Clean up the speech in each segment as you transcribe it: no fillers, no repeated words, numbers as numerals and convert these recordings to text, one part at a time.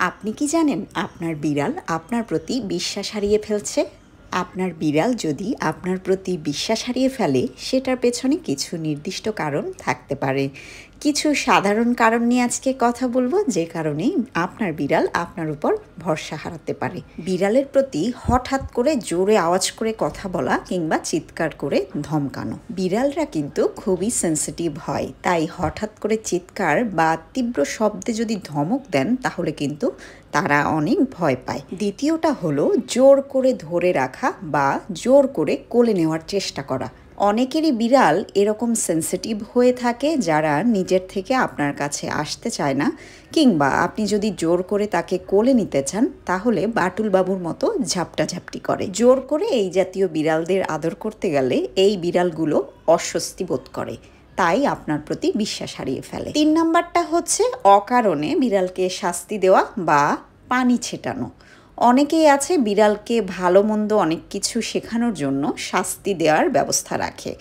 আপনি কি জানেন আপনার বিড়াল আপনার প্রতি বিশ্বাস হারিয়ে ফেলছে? আপনার বিড়াল যদি আপনার প্রতি বিশ্বাস হারিয়ে ফেলে সেটার পেছনে কিছু নির্দিষ্ট কারণ থাকতে পারে। কিছু সাধারণ কারণ নিয়ে আজকে কথা বলবো যে কারণে আপনার বিড়াল আপনার উপর ভরসা হারাতে পারে। বিড়ালের প্রতি হঠাৎ করে জোরে আওয়াজ করে কথা বলা কিংবা চিৎকার করে ধমকানো। বিড়ালরা কিন্তু খুবই সেন্সিটিভ হয়, তাই হঠাৎ করে চিৎকার বা তীব্র শব্দে যদি ধমক দেন তাহলে কিন্তু তারা অনেক ভয় পায়। দ্বিতীয়টা হলো জোর করে ধরে রাখা বা জোর করে কোলে নেওয়ার চেষ্টা করা। অনেকেরই বিড়াল এরকম সেন্সিটিভ হয়ে থাকে যারা নিজের থেকে আপনার কাছে আসতে চায় না, কিংবা আপনি যদি জোর করে তাকে কোলে নিতে চান তাহলে বাটুল বাবুর মতো ঝাপটাঝাপটি করে। জোর করে এই জাতীয় বিড়ালদের আদর করতে গেলে এই বিড়ালগুলো অস্বস্তি বোধ করে, তাই আপনার প্রতি বিশ্বাস হারিয়ে ফেলে। 3 নাম্বারটা হচ্ছে অকারণে বিড়ালকে শাস্তি দেওয়া বা পানি ছেটানো। অনেকেই আছে বিড়ালকে ভালো মন্দ অনেক কিছু শেখানোর জন্য শাস্তি দেওয়ার ব্যবস্থা রাখে।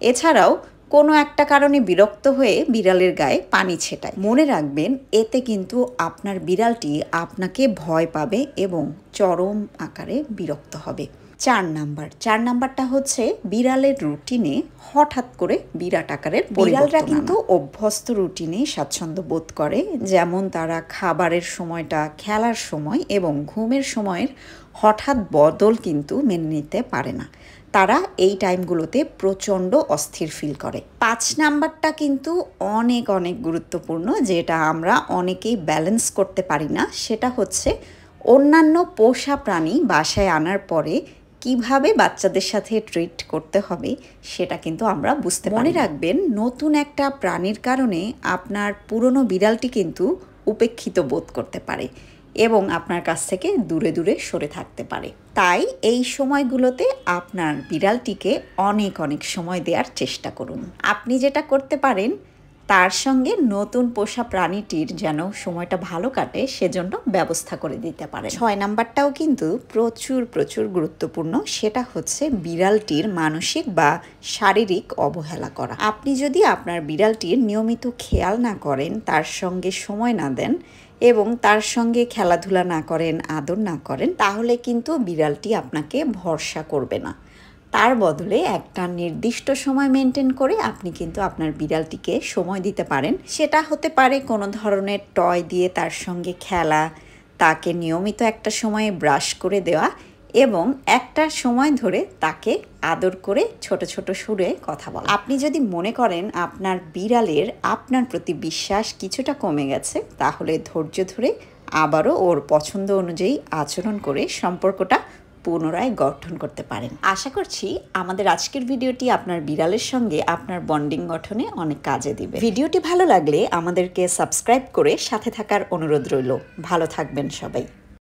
এছাড়াও কোনো একটা কারণে বিরক্ত হয়ে বিড়ালের গায়ে পানি ছেটায়। মনে রাখবেন, এতে কিন্তু আপনার বিড়ালটি আপনাকে ভয় পাবে এবং চরম আকারে বিরক্ত হবে। 4 নাম্বারটা হচ্ছে বিড়ালের রুটিনে হঠাৎ করে বিরাট আকারের বিড়ালরা কিন্তু অভ্যস্ত রুটিনে স্বাচ্ছন্দ্য বোধ করে, যেমন তারা খাবারের সময়টা, খেলার সময় এবং ঘুমের সময়ের হঠাৎ বদল কিন্তু মেনে নিতে পারে না। তারা এই টাইমগুলোতে প্রচণ্ড অস্থির ফিল করে। 5 নাম্বারটা কিন্তু অনেক গুরুত্বপূর্ণ, যেটা আমরা অনেকেই ব্যালেন্স করতে পারি না। সেটা হচ্ছে অন্যান্য পোষা প্রাণী বাসায় আনার পরে কিভাবে বাচ্চাদের সাথে ট্রিট করতে হবে সেটা কিন্তু আমরা বুঝতে পারি। মনে রাখবেন, নতুন একটা প্রাণীর কারণে আপনার পুরনো বিড়ালটি কিন্তু উপেক্ষিত বোধ করতে পারে এবং আপনার কাছ থেকে দূরে সরে থাকতে পারে। তাই এই সময়গুলোতে আপনার বিড়ালটিকে অনেক সময় দেওয়ার চেষ্টা করুন। আপনি যেটা করতে পারেন, তার সঙ্গে নতুন পোষা প্রাণীটির যেন সময়টা ভালো কাটে সেজন্য ব্যবস্থা করে দিতে পারে। 6 নাম্বারটাও কিন্তু প্রচুর গুরুত্বপূর্ণ। সেটা হচ্ছে বিড়ালটির মানসিক বা শারীরিক অবহেলা করা। আপনি যদি আপনার বিড়ালটির নিয়মিত খেয়াল না করেন, তার সঙ্গে সময় না দেন এবং তার সঙ্গে খেলাধুলা না করেন, আদর না করেন, তাহলে কিন্তু বিড়ালটি আপনাকে ভরসা করবে না। তার বদলে একটা নির্দিষ্ট সময় মেনটেন করে আপনি কিন্তু আপনার বিড়ালটিকে সময় দিতে পারেন। সেটা হতে পারে কোনো ধরনের টয় দিয়ে তার সঙ্গে খেলা, তাকে নিয়মিত একটা সময়ে ব্রাশ করে দেওয়া এবং একটা সময় ধরে তাকে আদর করে ছোট সুরে কথা বলা। আপনি যদি মনে করেন আপনার বিড়ালের আপনার প্রতি বিশ্বাস কিছুটা কমে গেছে, তাহলে ধৈর্য ধরে আবারও ওর পছন্দ অনুযায়ী আচরণ করে সম্পর্কটা পুনরায় গঠন করতে পারেন। আশা করছি আমাদের আজকের ভিডিওটি আপনার বিড়ালের সঙ্গে আপনার বন্ডিং গঠনে অনেক কাজে দিবে। ভিডিওটি ভালো লাগলে আমাদেরকে সাবস্ক্রাইব করে সাথে থাকার অনুরোধ রইল। ভালো থাকবেন সবাই।